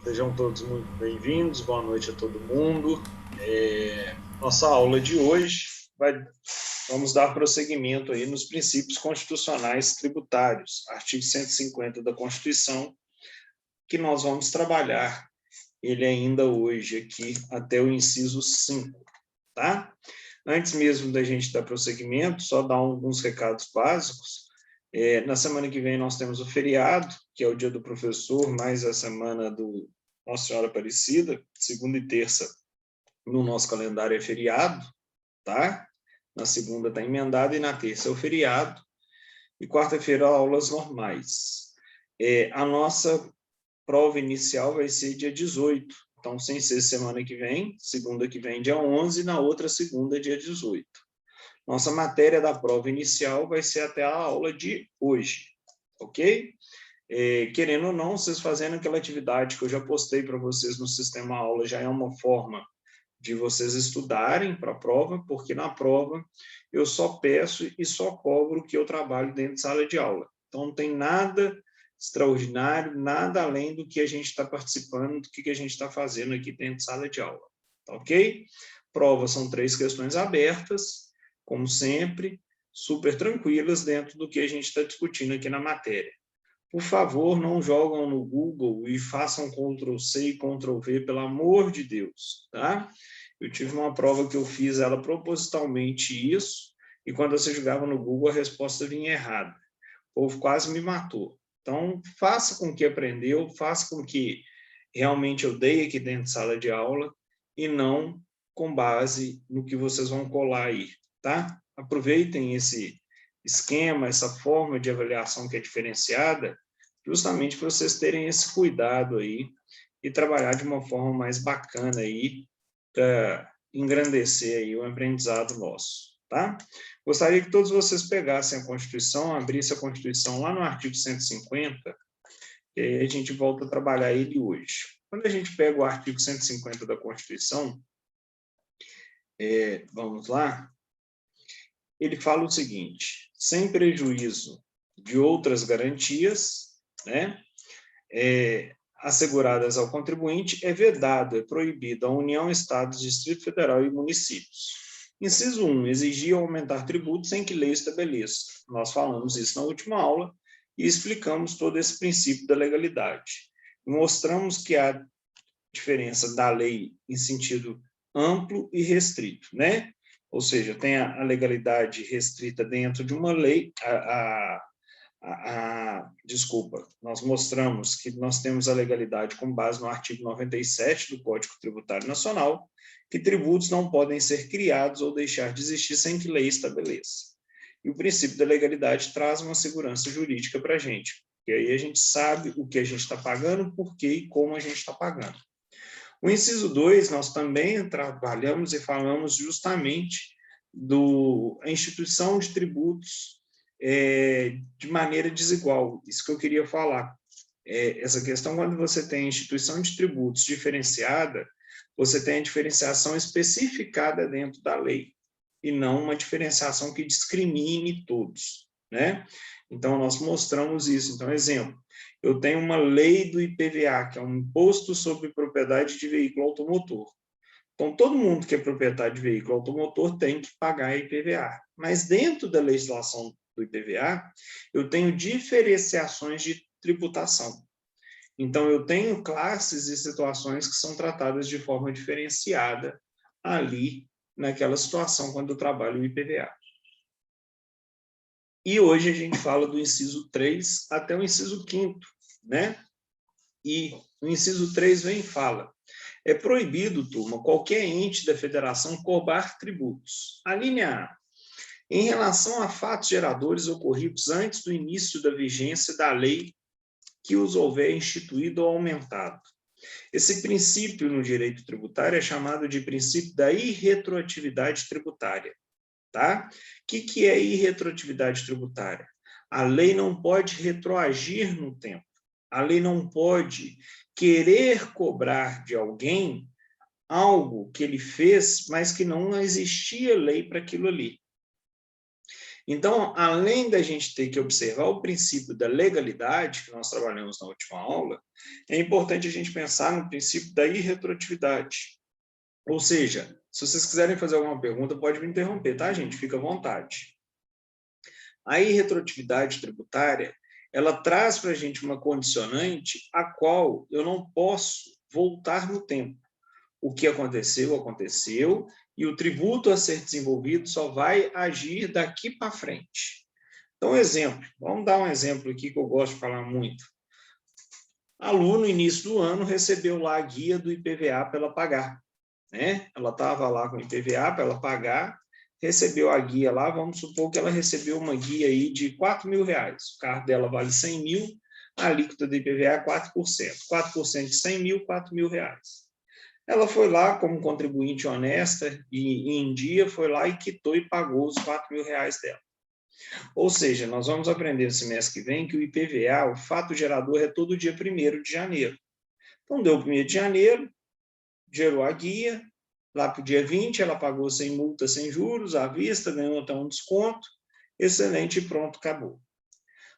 Sejam todos muito bem-vindos, boa noite a todo mundo. Nossa aula de hoje vamos dar prosseguimento aí nos princípios constitucionais tributários, artigo 150 da Constituição, que nós vamos trabalhar ele ainda hoje aqui até o inciso 5, tá? Antes mesmo da gente dar prosseguimento, só dar alguns recados básicos. Na semana que vem nós temos o feriado, que é o dia do professor, mais a semana do Nossa Senhora Aparecida, segunda e terça no nosso calendário é feriado, tá? Na segunda está emendado e na terça é o feriado, e quarta-feira aulas normais. A nossa prova inicial vai ser dia 18, então sem ser semana que vem, segunda que vem dia 11, na outra segunda dia 18. Nossa matéria da prova inicial vai ser até a aula de hoje, ok? Querendo ou não, vocês fazendo aquela atividade que eu já postei para vocês no sistema aula, já é uma forma de vocês estudarem para a prova, porque na prova eu só peço e só cobro que eu trabalho dentro de sala de aula. Então, não tem nada extraordinário, nada além do que a gente está participando, do que a gente está fazendo aqui dentro de sala de aula, ok? Prova são 3 questões abertas, como sempre, super tranquilas dentro do que a gente está discutindo aqui na matéria. Por favor, não jogam no Google e façam Ctrl+C e Ctrl+V, pelo amor de Deus, tá? Eu tive uma prova que eu fiz ela propositalmente isso, e quando você jogava no Google, a resposta vinha errada. O povo quase me matou. Então, faça com que aprendeu, faça com que realmente eu dei aqui dentro de sala de aula, e não com base no que vocês vão colar aí, tá? Aproveitem esse esquema, essa forma de avaliação que é diferenciada, justamente para vocês terem esse cuidado aí e trabalhar de uma forma mais bacana aí, para engrandecer aí o aprendizado nosso, tá? Gostaria que todos vocês pegassem a Constituição, abrissem a Constituição lá no artigo 150, e aí a gente volta a trabalhar ele hoje. Quando a gente pega o artigo 150 da Constituição, vamos lá, ele fala o seguinte: sem prejuízo de outras garantias, né, asseguradas ao contribuinte, é vedado, é proibido a União, Estados, Distrito Federal e municípios. Inciso 1, exigir ou aumentar tributos sem que lei estabeleça. Nós falamos isso na última aula e explicamos todo esse princípio da legalidade. Mostramos que há diferença da lei em sentido amplo e restrito, né? Ou seja, tem a legalidade restrita dentro de uma lei, desculpa, nós mostramos que nós temos a legalidade com base no artigo 97 do Código Tributário Nacional, que tributos não podem ser criados ou deixar de existir sem que lei estabeleça. E o princípio da legalidade traz uma segurança jurídica para a gente, e aí a gente sabe o que a gente está pagando, por quê e como a gente está pagando. O inciso 2, nós também trabalhamos e falamos justamente da instituição de tributos de maneira desigual. Isso que eu queria falar. Essa questão, quando você tem instituição de tributos diferenciada, você tem a diferenciação especificada dentro da lei, e não uma diferenciação que discrimine todos, né? Então, nós mostramos isso. Então, exemplo, eu tenho uma lei do IPVA, que é um imposto sobre propriedade de veículo automotor. Então, todo mundo que é proprietário de veículo automotor tem que pagar IPVA. Mas dentro da legislação do IPVA, eu tenho diferenciações de tributação. Então, eu tenho classes e situações que são tratadas de forma diferenciada ali, naquela situação, quando eu trabalho o IPVA. E hoje a gente fala do inciso 3 até o inciso 5º, né? E o inciso 3 vem e fala: é proibido, turma, qualquer ente da federação cobrar tributos. A linha A, em relação a fatos geradores ocorridos antes do início da vigência da lei que os houver instituído ou aumentado. Esse princípio no direito tributário é chamado de princípio da irretroatividade tributária. Tá? O que é irretroatividade tributária? A lei não pode retroagir no tempo. A lei não pode querer cobrar de alguém algo que ele fez, mas que não existia lei para aquilo ali. Então, além da gente ter que observar o princípio da legalidade, que nós trabalhamos na última aula, é importante a gente pensar no princípio da irretroatividade. Ou seja, se vocês quiserem fazer alguma pergunta, pode me interromper, tá, gente? Fica à vontade. A irretroatividade tributária, ela traz para a gente uma condicionante a qual eu não posso voltar no tempo. O que aconteceu, aconteceu, e o tributo a ser desenvolvido só vai agir daqui para frente. Então, exemplo, vamos dar um exemplo aqui que eu gosto de falar muito. Aluno, no início do ano, recebeu lá a guia do IPVA para ela pagar. Né? Ela estava lá com o IPVA para ela pagar, recebeu a guia lá, vamos supor que ela recebeu uma guia aí de R$4.000. O carro dela vale 100 mil, a alíquota do IPVA é 4%. 4% de 100 mil, R$4.000. Ela foi lá como contribuinte honesta e em dia foi lá e quitou e pagou os R$4.000 dela. Ou seja, nós vamos aprender no semestre que vem que o IPVA, o fato gerador, é todo dia 1º de janeiro. Então, deu 1º de janeiro, gerou a guia, lá para o dia 20, ela pagou sem multa, sem juros, à vista, ganhou até um desconto, excelente, pronto, acabou.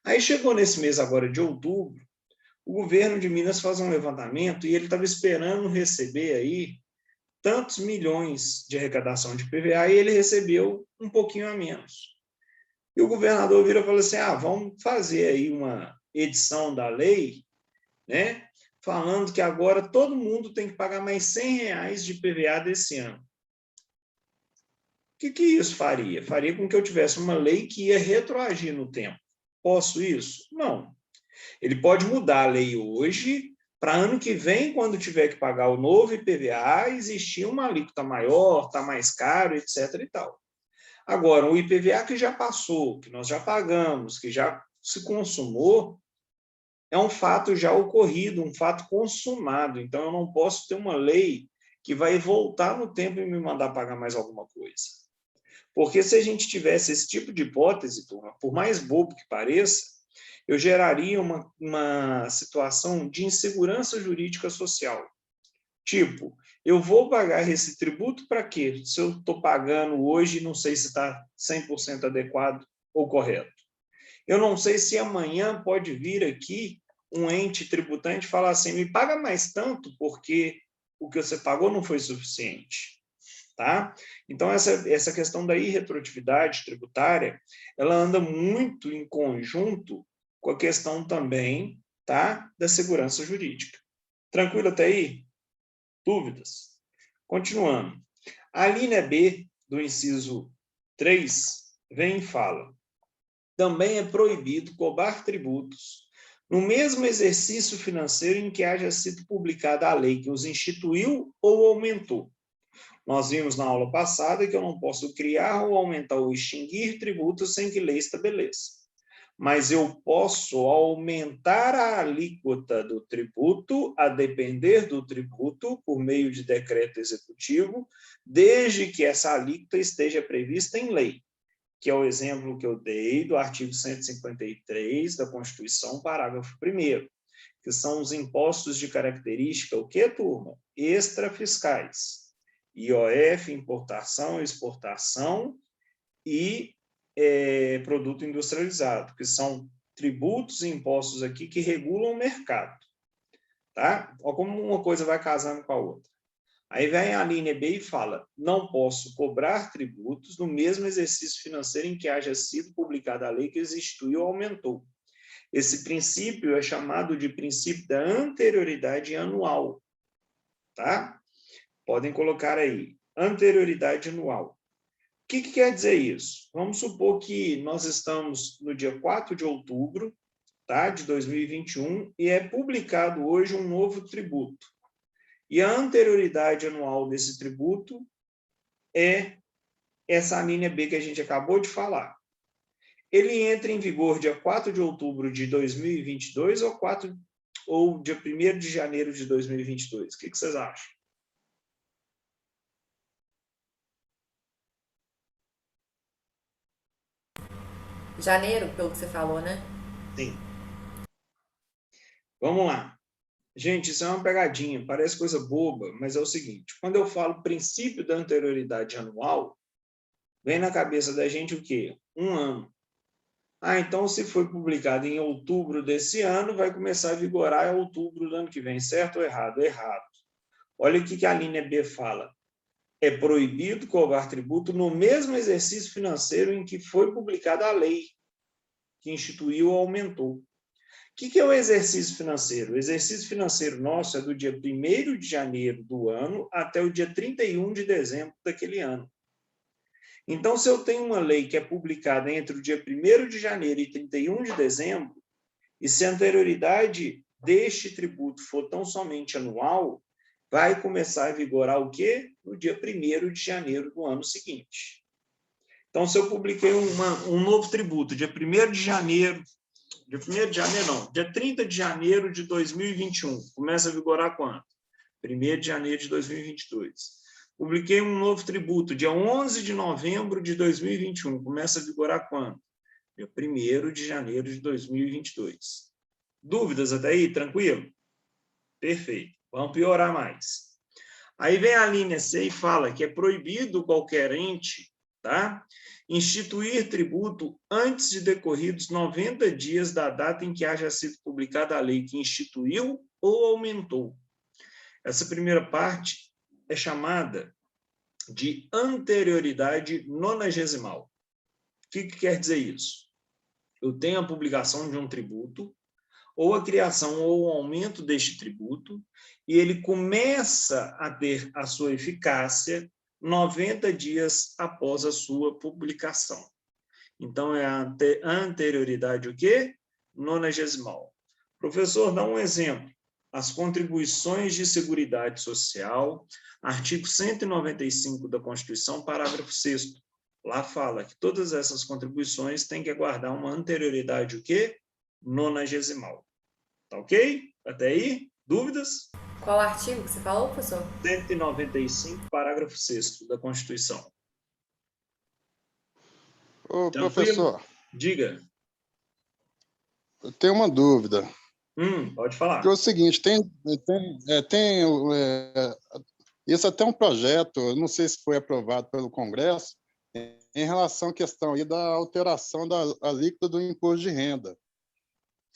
Aí chegou nesse mês agora de outubro, o governo de Minas faz um levantamento e ele estava esperando receber aí tantos milhões de arrecadação de PVA e ele recebeu um pouquinho a menos. E o governador vira e falou assim, vamos fazer aí uma edição da lei, né, falando que agora todo mundo tem que pagar mais R$100 de PVA desse ano. O que isso faria? Faria com que eu tivesse uma lei que ia retroagir no tempo. Posso isso? Não. Ele pode mudar a lei hoje, para ano que vem, quando tiver que pagar o novo IPVA, existir uma alíquota maior, está mais caro, etc. e tal. Agora, o IPVA que já passou, que nós já pagamos, que já se consumou, é um fato já ocorrido, um fato consumado. Então, eu não posso ter uma lei que vai voltar no tempo e me mandar pagar mais alguma coisa. Porque se a gente tivesse esse tipo de hipótese, turma, por mais bobo que pareça, eu geraria uma situação de insegurança jurídica social. Tipo, eu vou pagar esse tributo para quê? Se eu estou pagando hoje, não sei se está 100% adequado ou correto. Eu não sei se amanhã pode vir aqui um ente tributante e falar assim, me paga mais tanto porque o que você pagou não foi suficiente. Tá? Então, essa questão da irretroatividade tributária, ela anda muito em conjunto com a questão também, tá, da segurança jurídica. Tranquilo até aí? Dúvidas? Continuando. A linha B do inciso 3 vem e fala: também é proibido cobrar tributos no mesmo exercício financeiro em que haja sido publicada a lei que os instituiu ou aumentou. Nós vimos na aula passada que eu não posso criar ou aumentar ou extinguir tributos sem que lei estabeleça. Mas eu posso aumentar a alíquota do tributo, a depender do tributo, por meio de decreto executivo, desde que essa alíquota esteja prevista em lei, que é o exemplo que eu dei do artigo 153 da Constituição, parágrafo 1º, que são os impostos de característica, o quê, turma? Extrafiscais. IOF, importação, exportação e produto industrializado, que são tributos e impostos aqui que regulam o mercado. Tá? Olha como uma coisa vai casando com a outra. Aí vem a linha B e fala, não posso cobrar tributos no mesmo exercício financeiro em que haja sido publicada a lei que os instituiu ou aumentou. Esse princípio é chamado de princípio da anterioridade anual. Tá? Podem colocar aí, anterioridade anual. O que quer dizer isso? Vamos supor que nós estamos no dia 4 de outubro, tá, de 2021, e é publicado hoje um novo tributo. E a anterioridade anual desse tributo é essa linha B que a gente acabou de falar. Ele entra em vigor dia 4 de outubro de 2022 ou dia 1º de janeiro de 2022? O que vocês acham? Janeiro, pelo que você falou, né? Sim. Vamos lá. Gente, isso é uma pegadinha, parece coisa boba, mas é o seguinte, quando eu falo princípio da anterioridade anual, vem na cabeça da gente o quê? um ano. Então, se foi publicado em outubro desse ano, vai começar a vigorar em outubro do ano que vem, certo ou errado? Errado. Olha o que a linha B fala. É proibido cobrar tributo no mesmo exercício financeiro em que foi publicada a lei que instituiu ou aumentou. O que é o exercício financeiro? O exercício financeiro nosso é do dia 1º de janeiro do ano até o dia 31 de dezembro daquele ano. Então, se eu tenho uma lei que é publicada entre o dia 1º de janeiro e 31 de dezembro, e se a anterioridade deste tributo for tão somente anual, vai começar a vigorar o quê? No dia 1º de janeiro do ano seguinte. Então, se eu publiquei um novo tributo, dia 1º de janeiro, dia 30 de janeiro de 2021, começa a vigorar quando? 1º de janeiro de 2022. Publiquei um novo tributo, dia 11 de novembro de 2021, começa a vigorar quando? Dia 1º de janeiro de 2022. Dúvidas até aí? Tranquilo? Perfeito. Vamos piorar mais. Aí vem a linha C e fala que é proibido qualquer ente, tá, instituir tributo antes de decorridos 90 dias da data em que haja sido publicada a lei que instituiu ou aumentou. Essa primeira parte é chamada de anterioridade nonagesimal. O que quer dizer isso? Eu tenho a publicação de um tributo, ou a criação ou o aumento deste tributo, e ele começa a ter a sua eficácia 90 dias após a sua publicação. Então, é a anterioridade o quê? Nonagesimal. Professor, dá um exemplo. As contribuições de Seguridade Social, artigo 195 da Constituição, parágrafo 6º. Lá fala que todas essas contribuições têm que aguardar uma anterioridade o quê? Nonagesimal. Tá ok? Até aí? Dúvidas? Qual artigo que você falou, professor? 195, parágrafo 6º da Constituição. Ô, Tranquilo? professor, Diga. eu tenho uma dúvida. Pode falar. Que é o seguinte, isso até um projeto, eu não sei se foi aprovado pelo Congresso, em relação à questão aí da alteração da alíquota do imposto de renda.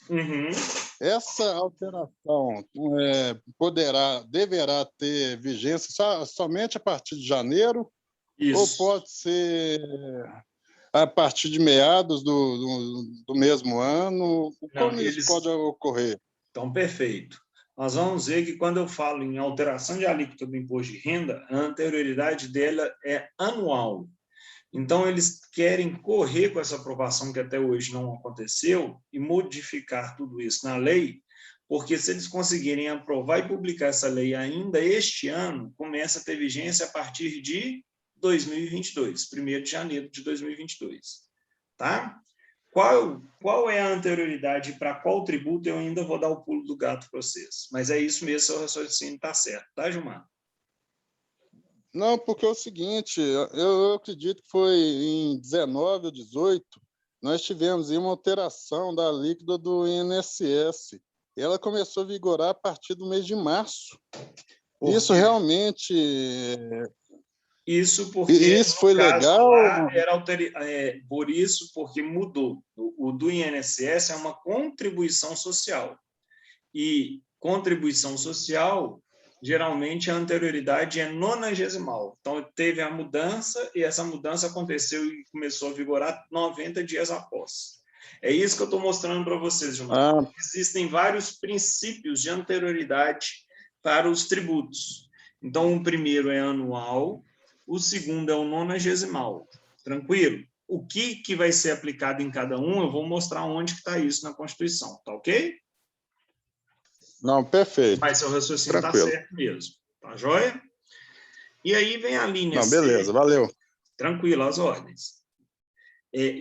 Uhum. Essa alteração deverá ter vigência somente a partir de janeiro? Isso. Ou pode ser a partir de meados do mesmo ano? Como isso pode ocorrer? Então, perfeito. Nós vamos ver que quando eu falo em alteração de alíquota do imposto de renda, a anterioridade dela é anual. Então, eles querem correr com essa aprovação que até hoje não aconteceu e modificar tudo isso na lei, porque se eles conseguirem aprovar e publicar essa lei ainda este ano, começa a ter vigência a partir de 2022, 1º de janeiro de 2022. Tá? Qual é a anterioridade para qual tributo? Eu ainda vou dar o pulo do gato para vocês. Mas é isso mesmo, seu raciocínio está certo. Tá, Gilmar? Não, porque é o seguinte, eu acredito que foi em 19 ou 18, nós tivemos aí uma alteração da alíquota do INSS. Ela começou a vigorar a partir do mês de março. Isso realmente... Isso porque isso foi legal? Por isso, porque mudou. O do INSS é uma contribuição social. E contribuição social, geralmente a anterioridade é nonagesimal. Então, teve a mudança, e essa mudança aconteceu e começou a vigorar 90 dias após. É isso que eu estou mostrando para vocês, Gilmar. Existem vários princípios de anterioridade para os tributos. Então, o primeiro é anual, o segundo é o nonagesimal. Tranquilo? O que vai ser aplicado em cada um, eu vou mostrar onde está isso na Constituição. Tá ok? Não, perfeito. Mas seu raciocínio está certo mesmo. Tá joia? E aí vem a linha C. Beleza, valeu. Tranquilo, as ordens.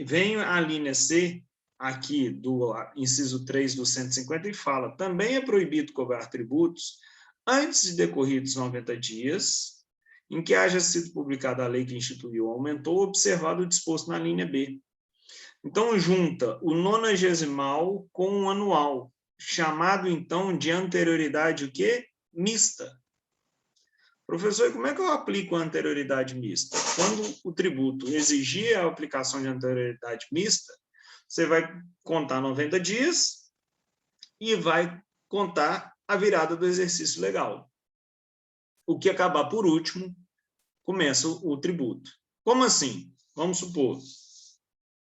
Vem a linha C, aqui do inciso 3 do 150, e fala: também é proibido cobrar tributos antes de decorridos 90 dias, em que haja sido publicada a lei que instituiu ou aumentou, observado o disposto na linha B. Então, junta o nonagesimal com o anual, chamado, então, de anterioridade o quê? Mista. Professor, e como é que eu aplico a anterioridade mista? Quando o tributo exigir a aplicação de anterioridade mista, você vai contar 90 dias e vai contar a virada do exercício legal. O que acabar por último, começa o tributo. Como assim? Vamos supor,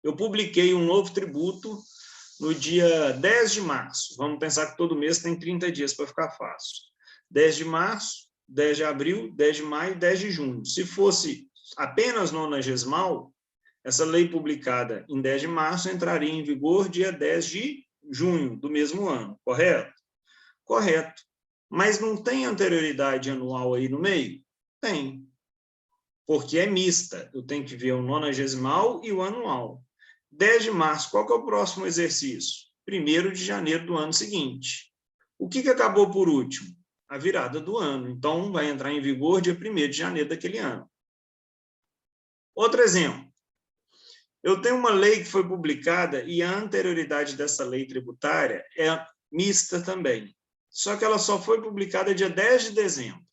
eu publiquei um novo tributo no dia 10 de março. Vamos pensar que todo mês tem 30 dias para ficar fácil. 10 de março, 10 de abril, 10 de maio, 10 de junho. Se fosse apenas nonagesimal, essa lei publicada em 10 de março entraria em vigor dia 10 de junho do mesmo ano, correto? Correto. Mas não tem anterioridade anual aí no meio? Tem. Porque é mista. Eu tenho que ver o nonagesimal e o anual. 10 de março, qual que é o próximo exercício? 1º de janeiro do ano seguinte. O que acabou por último? A virada do ano. Então, vai entrar em vigor dia 1º de janeiro daquele ano. Outro exemplo. Eu tenho uma lei que foi publicada e a anterioridade dessa lei tributária é mista também. Só que ela só foi publicada dia 10 de dezembro.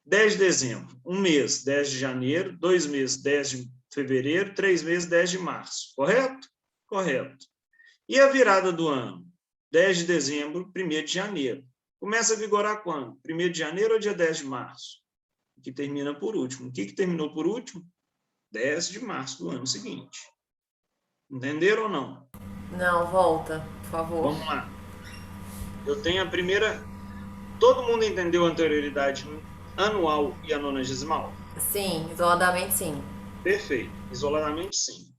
10 de dezembro, um mês, 10 de janeiro, 2 meses, 10 de fevereiro, 3 meses, 10 de março. Correto? Correto. E a virada do ano? 10 de dezembro, 1º de janeiro. Começa a vigorar quando? 1º de janeiro ou dia 10 de março? Que termina por último. O que terminou por último? 10 de março do ano seguinte. Entenderam ou não? Não, volta, por favor. Vamos lá. Eu tenho a primeira... Todo mundo entendeu a anterioridade anual e a nonagesimal? Sim, isoladamente sim. Perfeito. Isoladamente, sim.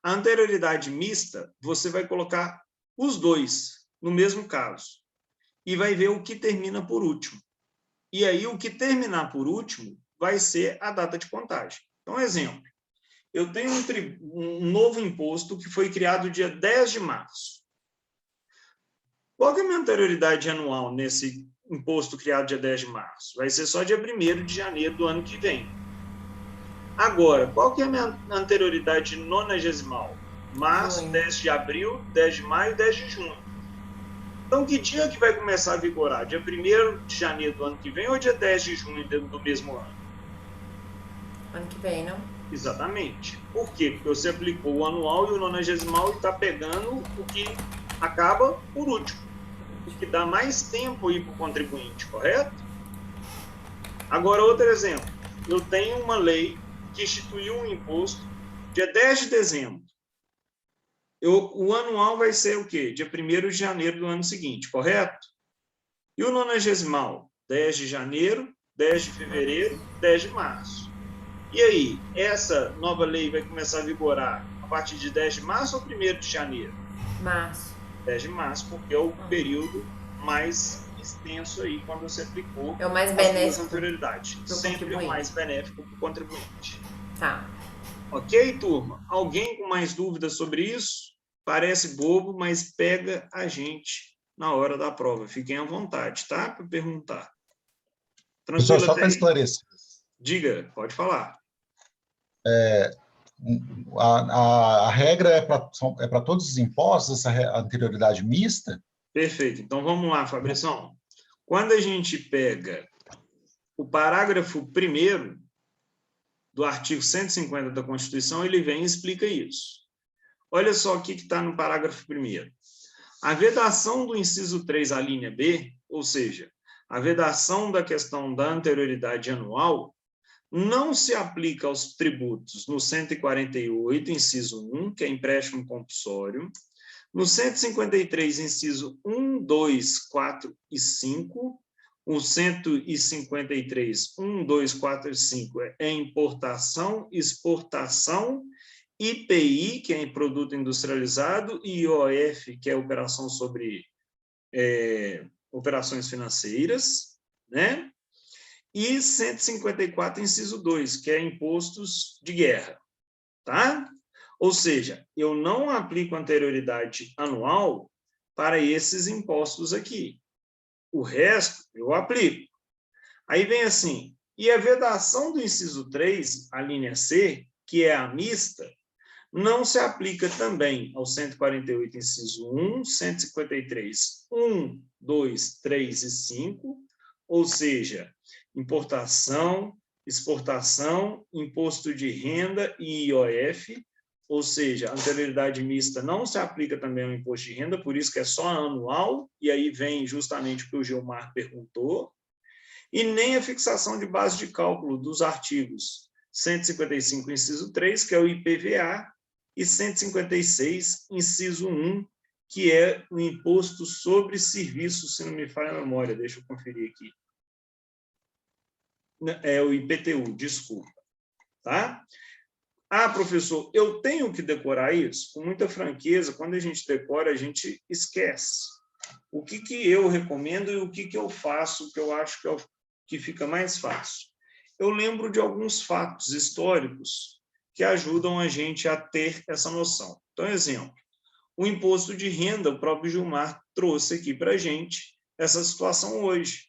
A anterioridade mista, você vai colocar os dois no mesmo caso e vai ver o que termina por último. E aí, o que terminar por último vai ser a data de contagem. Então, exemplo. Eu tenho um novo imposto que foi criado dia 10 de março. Qual que é a minha anterioridade anual nesse imposto criado dia 10 de março? Vai ser só dia 1º de janeiro do ano que vem. Agora, qual que é a minha anterioridade nonagesimal? Março, Junho. 10 de abril, 10 de maio, 10 de junho. Então, que dia que vai começar a vigorar? Dia 1º de janeiro do ano que vem ou dia 10 de junho do mesmo ano? Ano que vem, não? Exatamente. Por quê? Porque você aplicou o anual e o nonagesimal e está pegando o que acaba por último, o que dá mais tempo aí para o contribuinte, correto? Agora, outro exemplo. Eu tenho uma lei que instituiu um imposto dia 10 de dezembro. O anual vai ser o quê? Dia 1º de janeiro do ano seguinte, correto? E o nonagesimal? 10 de janeiro, 10 de fevereiro, 10 de março. E aí, essa nova lei vai começar a vigorar a partir de 10 de março ou 1º de janeiro? Março. 10 de março, porque é o período mais extenso aí quando você aplicou É o mais as benéfico duas anterioridades. pro Sempre é o contribuinte. mais benéfico para o contribuinte. Tá. Ok, turma? Alguém com mais dúvidas sobre isso? Parece bobo, mas pega a gente na hora da prova. Fiquem à vontade, tá? Para perguntar. Professor, Tranquilo só até para aí? esclarecer, Diga, pode falar. a regra é para todos os impostos, essa anterioridade mista? Perfeito. Então, vamos lá, Fabrição. Quando a gente pega o parágrafo 1º do artigo 150 da Constituição, ele vem e explica isso. Olha só o que está no parágrafo 1º. A vedação do inciso 3, a linha B, ou seja, a vedação da questão da anterioridade anual, não se aplica aos tributos no 148, inciso 1, que é empréstimo compulsório, no 153, inciso 1, 2, 4 e 5, o 153, 1, 2, 4 e 5 é importação, exportação, IPI, que é em produto industrializado, e IOF, que é operação sobre operações financeiras, né? E 154, inciso 2, que é impostos de guerra, tá? Ou seja, eu não aplico anterioridade anual para esses impostos aqui. O resto, eu aplico. Aí vem assim, e a vedação do inciso 3, a linha C, que é a mista, não se aplica também ao 148, inciso 1, 153, 1, 2, 3 e 5, ou seja, importação, exportação, imposto de renda e IOF, ou seja, a anterioridade mista não se aplica também ao imposto de renda, por isso que é só anual, e aí vem justamente o que o Gilmar perguntou, e nem a fixação de base de cálculo dos artigos 155, inciso 3, que é o IPVA, e 156, inciso 1, que é o Imposto sobre Serviços, se não me falha a memória, deixa eu conferir aqui. É o IPTU, desculpa. Tá? Ah, professor, eu tenho que decorar isso? Com muita franqueza, quando a gente decora, a gente esquece. O que eu recomendo e o que eu faço, que eu acho que, que fica mais fácil. Eu lembro de alguns fatos históricos que ajudam a gente a ter essa noção. Então, exemplo, o imposto de renda, o próprio Gilmar trouxe aqui para a gente essa situação hoje,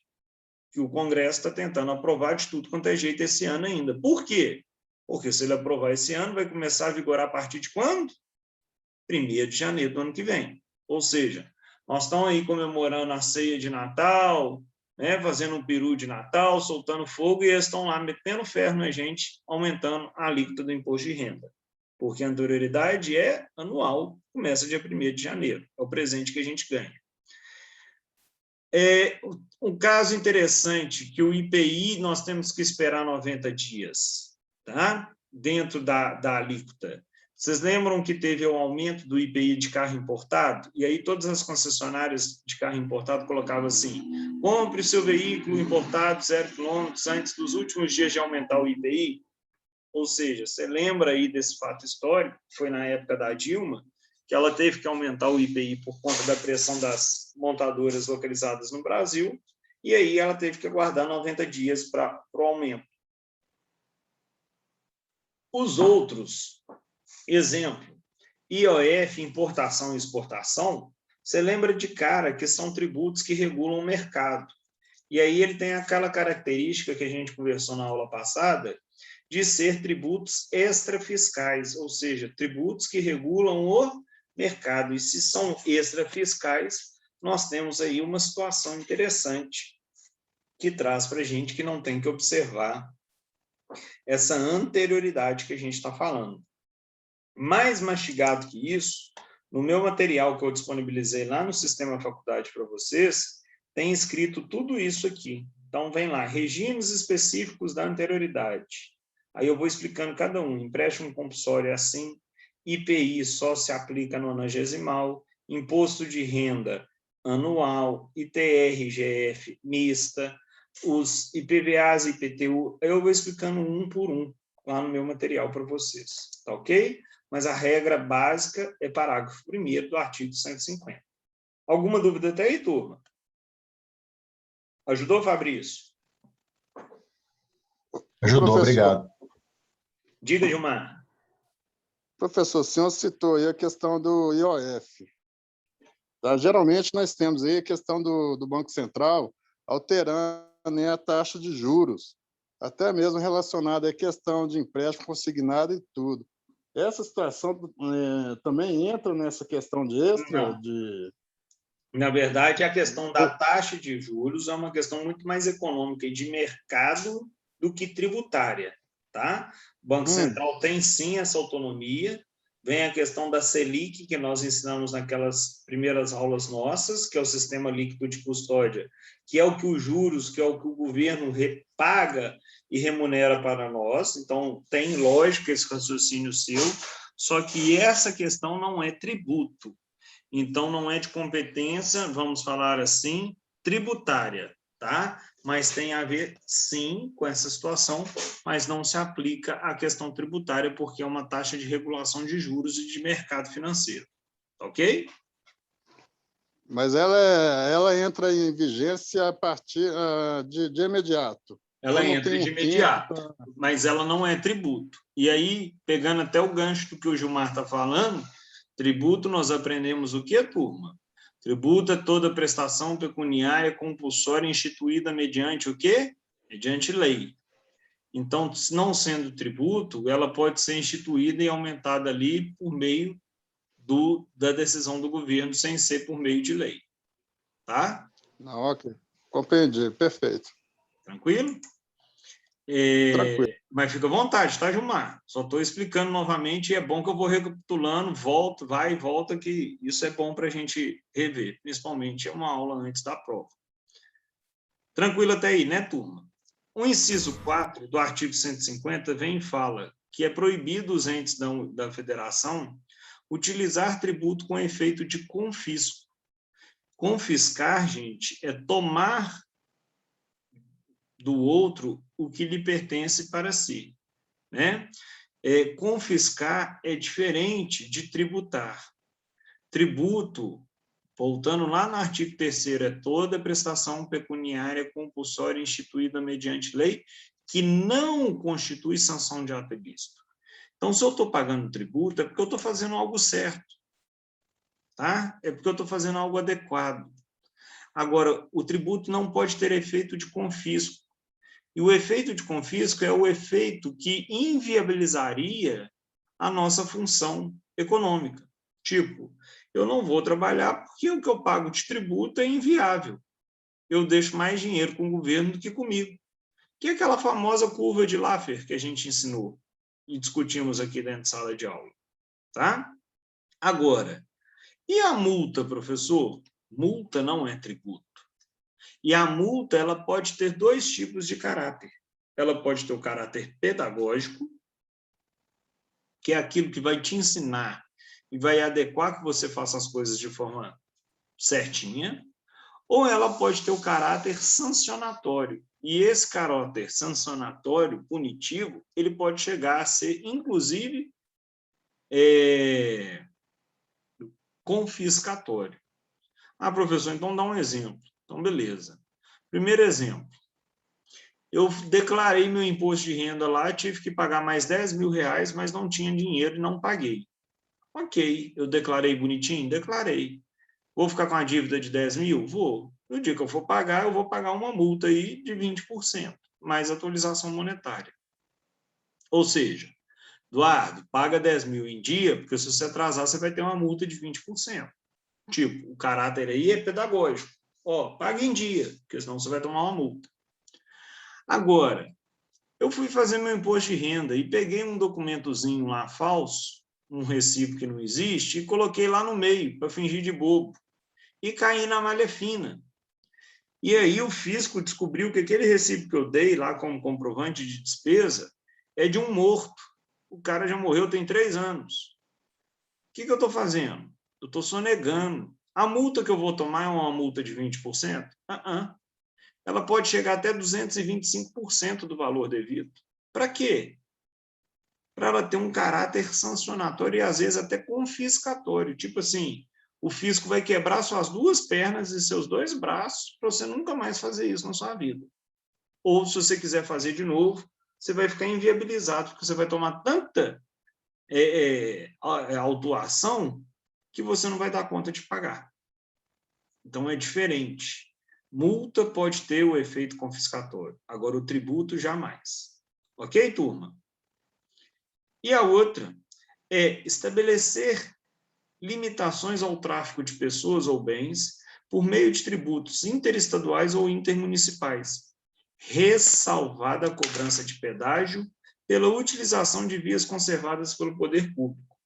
que o Congresso está tentando aprovar de tudo quanto é jeito esse ano ainda. Por quê? Porque se ele aprovar esse ano, vai começar a vigorar a partir de quando? 1º de janeiro do ano que vem. Ou seja, nós estamos aí comemorando a ceia de Natal, né, fazendo um peru de Natal, soltando fogo, e eles estão lá metendo ferro na gente, aumentando a alíquota do imposto de renda. Porque a anterioridade é anual, começa dia 1º de janeiro. É o presente que a gente ganha. Um caso interessante, que o IPI nós temos que esperar 90 dias, tá? Dentro da alíquota. Vocês lembram que teve o aumento do IPI de carro importado? E aí todas as concessionárias de carro importado colocavam assim, compre seu veículo importado 0 km antes dos últimos dias de aumentar o IPI? Ou seja, você lembra aí desse fato histórico, que foi na época da Dilma, que ela teve que aumentar o IPI por conta da pressão das montadoras localizadas no Brasil, e aí ela teve que aguardar 90 dias para o aumento. Os outros, exemplo, IOF, importação e exportação, você lembra de cara que são tributos que regulam o mercado. E aí ele tem aquela característica que a gente conversou na aula passada, de ser tributos extrafiscais, ou seja, tributos que regulam o mercado. E se são extrafiscais, nós temos aí uma situação interessante que traz para a gente que não tem que observar essa anterioridade que a gente está falando. Mais mastigado que isso, no meu material que eu disponibilizei lá no Sistema Faculdade para vocês, tem escrito tudo isso aqui. Então, vem lá, regimes específicos da anterioridade. Aí eu vou explicando cada um. Empréstimo compulsório é assim, IPI só se aplica no 90º, imposto de renda anual, ITR-GF mista, os IPVAs e IPTU, eu vou explicando um por um lá no meu material para vocês, tá ok? Mas a regra básica é parágrafo 1º do artigo 150. Alguma dúvida até aí, turma? Ajudou, Fabrício? Ajudou, Professor, obrigado. Diga, Gilmar. Professor, o senhor citou aí a questão do IOF. Tá? Geralmente nós temos aí a questão do Banco Central alterando, né, a taxa de juros, até mesmo relacionada à questão de empréstimo consignado e tudo. Essa situação também entra nessa questão de extra? Na verdade, a questão da taxa de juros é uma questão muito mais econômica e de mercado do que tributária. Tá? O Banco Central tem, sim, essa autonomia. Vem a questão da Selic, que nós ensinamos naquelas primeiras aulas nossas, que é o sistema líquido de custódia, que é o que os juros, que é o que o governo paga e remunera para nós. Então, tem lógica esse raciocínio seu, só que essa questão não é tributo. Então, não é de competência, vamos falar assim, tributária, tá? Mas tem a ver, sim, com essa situação, mas não se aplica à questão tributária, porque é uma taxa de regulação de juros e de mercado financeiro, ok? Mas ela entra em vigência a partir de imediato. Ela entra de imediato, mas ela não é tributo. E aí, pegando até o gancho do que o Gilmar está falando, tributo nós aprendemos o que, turma? Tributo é toda prestação pecuniária compulsória instituída mediante o quê? Mediante lei. Então, não sendo tributo, ela pode ser instituída e aumentada ali por meio da decisão do governo, sem ser por meio de lei. Tá? Não, ok. Compreendi, perfeito. Tranquilo? Tranquilo. Mas fica à vontade, tá, Gilmar? Só estou explicando novamente e é bom que eu vou recapitulando, volto, vai e volta, que isso é bom para a gente rever, principalmente é uma aula antes da prova. Tranquilo até aí, né, turma? O inciso 4 do artigo 150 vem e fala que é proibido os entes da federação utilizar tributo com efeito de confisco. Confiscar, gente, é tomar do outro o que lhe pertence para si, né? Confiscar é diferente de tributar. Tributo, voltando lá no artigo 3º, é toda prestação pecuniária compulsória instituída mediante lei que não constitui sanção de ato ilícito. Então, se eu estou pagando tributo, é porque eu estou fazendo algo certo, tá? É porque eu estou fazendo algo adequado. Agora, o tributo não pode ter efeito de confisco. E o efeito de confisco é o efeito que inviabilizaria a nossa função econômica. Tipo, eu não vou trabalhar porque o que eu pago de tributo é inviável. Eu deixo mais dinheiro com o governo do que comigo. Que é aquela famosa curva de Laffer que a gente ensinou e discutimos aqui dentro de sala de aula. Tá? Agora, e a multa, professor? Multa não é tributo. E a multa ela pode ter dois tipos de caráter. Ela pode ter o caráter pedagógico, que é aquilo que vai te ensinar e vai adequar que você faça as coisas de forma certinha, ou ela pode ter o caráter sancionatório. E esse caráter sancionatório, punitivo, ele pode chegar a ser, inclusive, confiscatório. Ah, professor, então dá um exemplo. Então, beleza. Primeiro exemplo. Eu declarei meu imposto de renda lá, tive que pagar mais 10 mil reais, mas não tinha dinheiro e não paguei. Ok, eu declarei bonitinho? Declarei. Vou ficar com a dívida de 10 mil? Vou. No dia que eu for pagar, eu vou pagar uma multa aí de 20%, mais atualização monetária. Ou seja, Eduardo, paga 10 mil em dia, porque se você atrasar, você vai ter uma multa de 20%. Tipo, o caráter aí é pedagógico. Ó, paga em dia, porque senão você vai tomar uma multa. Agora, eu fui fazer meu imposto de renda e peguei um documentozinho lá falso, um recibo que não existe, e coloquei lá no meio, para fingir de bobo. E caí na malha fina. E aí o fisco descobriu que aquele recibo que eu dei lá como comprovante de despesa é de um morto. O cara já morreu tem 3 anos. O que eu estou fazendo? Eu estou sonegando. A multa que eu vou tomar é uma multa de 20%? Ela pode chegar até 225% do valor devido. Para quê? Para ela ter um caráter sancionatório e, às vezes, até confiscatório. Tipo assim, o fisco vai quebrar suas 2 pernas e seus 2 braços para você nunca mais fazer isso na sua vida. Ou, se você quiser fazer de novo, você vai ficar inviabilizado, porque você vai tomar tanta autuação que você não vai dar conta de pagar. Então, é diferente. Multa pode ter o efeito confiscatório. Agora, o tributo, jamais. Ok, turma? E a outra é estabelecer limitações ao tráfico de pessoas ou bens por meio de tributos interestaduais ou intermunicipais, ressalvada a cobrança de pedágio pela utilização de vias conservadas pelo poder público.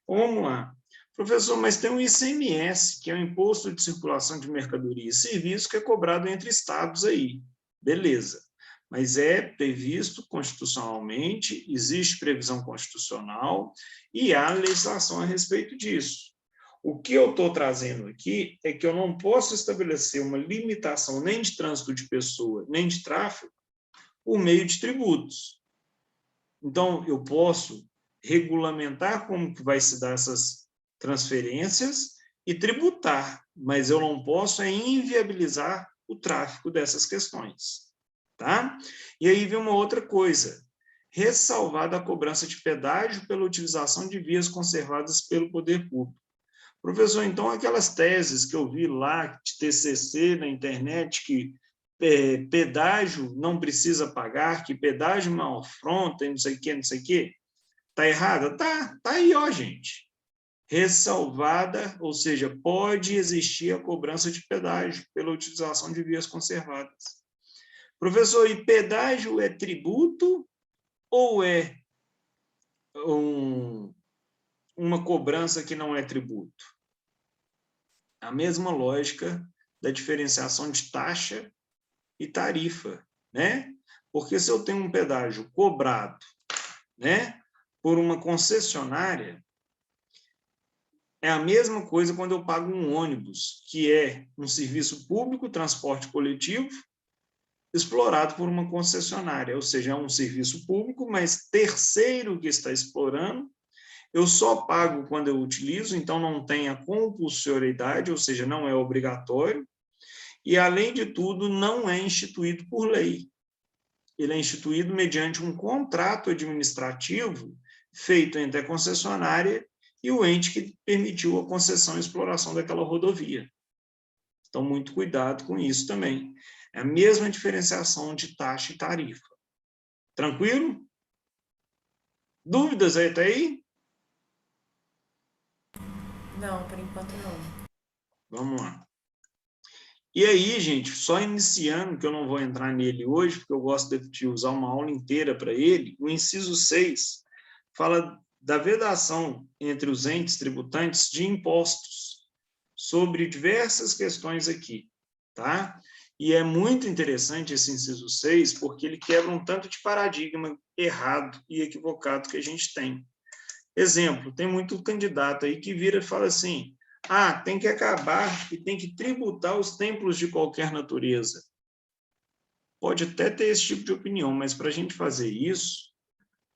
Vamos lá. Professor, mas tem o ICMS, que é o Imposto de Circulação de Mercadoria e Serviços, que é cobrado entre estados aí. Beleza. Mas é previsto constitucionalmente, existe previsão constitucional e há legislação a respeito disso. O que eu estou trazendo aqui é que eu não posso estabelecer uma limitação nem de trânsito de pessoa, nem de tráfego, por meio de tributos. Então, eu posso regulamentar como que vai se dar essas transferências e tributar, mas eu não posso inviabilizar o tráfico dessas questões. Tá? E aí vem uma outra coisa, ressalvada a cobrança de pedágio pela utilização de vias conservadas pelo poder público. Professor, então aquelas teses que eu vi lá de TCC na internet, que pedágio não precisa pagar, que pedágio é uma afronta, não sei o quê, está errada? Tá aí, ó, gente. ressalvada, ou seja, pode existir a cobrança de pedágio pela utilização de vias conservadas. Professor, e pedágio é tributo ou é uma cobrança que não é tributo? A mesma lógica da diferenciação de taxa e tarifa, né? Porque se eu tenho um pedágio cobrado, né, por uma concessionária, é a mesma coisa quando eu pago um ônibus, que é um serviço público, transporte coletivo, explorado por uma concessionária, ou seja, é um serviço público, mas terceiro que está explorando, eu só pago quando eu utilizo, então não tem a compulsoriedade, ou seja, não é obrigatório, e, além de tudo, não é instituído por lei. Ele é instituído mediante um contrato administrativo feito entre a concessionária e o ente que permitiu a concessão e exploração daquela rodovia. Então, muito cuidado com isso também. É a mesma diferenciação de taxa e tarifa. Tranquilo? Dúvidas aí até aí? Não, por enquanto não. Vamos lá. E aí, gente, só iniciando, que eu não vou entrar nele hoje, porque eu gosto de usar uma aula inteira para ele, o inciso 6 fala da vedação entre os entes tributantes de impostos sobre diversas questões aqui, tá? E é muito interessante esse inciso 6, porque ele quebra um tanto de paradigma errado e equivocado que a gente tem. Exemplo, tem muito candidato aí que vira e fala assim, tem que acabar e tem que tributar os templos de qualquer natureza. Pode até ter esse tipo de opinião, mas para a gente fazer isso,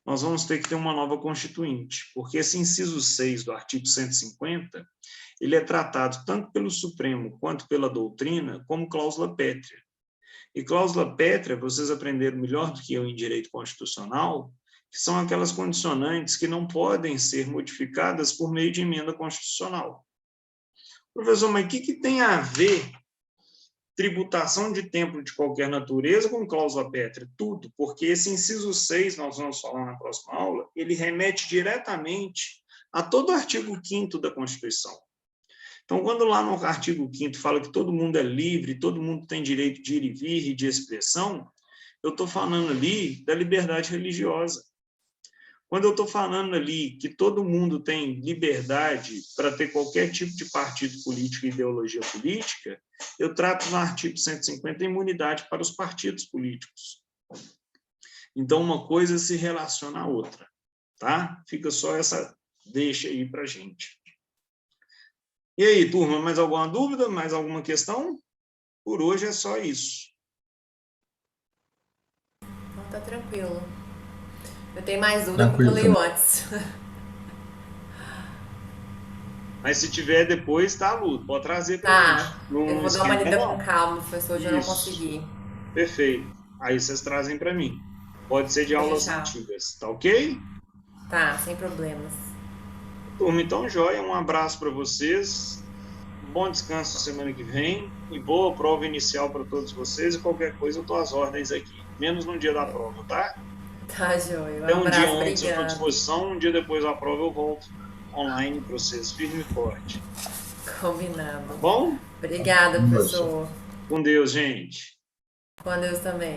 nós vamos ter que ter uma nova constituinte, porque esse inciso 6 do artigo 150, ele é tratado tanto pelo Supremo quanto pela doutrina como cláusula pétrea. E cláusula pétrea, vocês aprenderam melhor do que eu em direito constitucional, que são aquelas condicionantes que não podem ser modificadas por meio de emenda constitucional. Professor, mas o que tem a ver tributação de templo de qualquer natureza com cláusula pétrea? Tudo, porque esse inciso 6, nós vamos falar na próxima aula, ele remete diretamente a todo o artigo 5º da Constituição. Então, quando lá no artigo 5º fala que todo mundo é livre, todo mundo tem direito de ir e vir e de expressão, eu estou falando ali da liberdade religiosa. Quando eu estou falando ali que todo mundo tem liberdade para ter qualquer tipo de partido político e ideologia política, eu trato no artigo 150 a imunidade para os partidos políticos. Então, uma coisa se relaciona à outra, tá? Fica só essa deixa aí para a gente. E aí, turma, mais alguma dúvida? Mais alguma questão? Por hoje é só isso. Então tá tranquilo. Eu tenho mais dúvida porque eu Tranquilo leio antes. Mas se tiver depois, tá, Lu? Pode trazer para Tá, gente. eu vou dar uma lida com calma, professor, hoje eu não Isso. consegui. Perfeito. Aí vocês trazem para mim. Pode ser de Pode aulas deixar. antigas, tá ok? Tá, sem problemas. Turma, então, joia. Um abraço para vocês. Um bom descanso semana que vem. E boa prova inicial para todos vocês. E qualquer coisa, eu estou às ordens aqui. Menos no dia da prova, tá? Tá, joia. Até Um um abraço, dia antes eu estou à obrigada. disposição. Um dia depois da prova eu volto online para vocês. Firme e forte. Combinado. Tá bom? Obrigada, professor. Com Deus, gente. Com Deus também.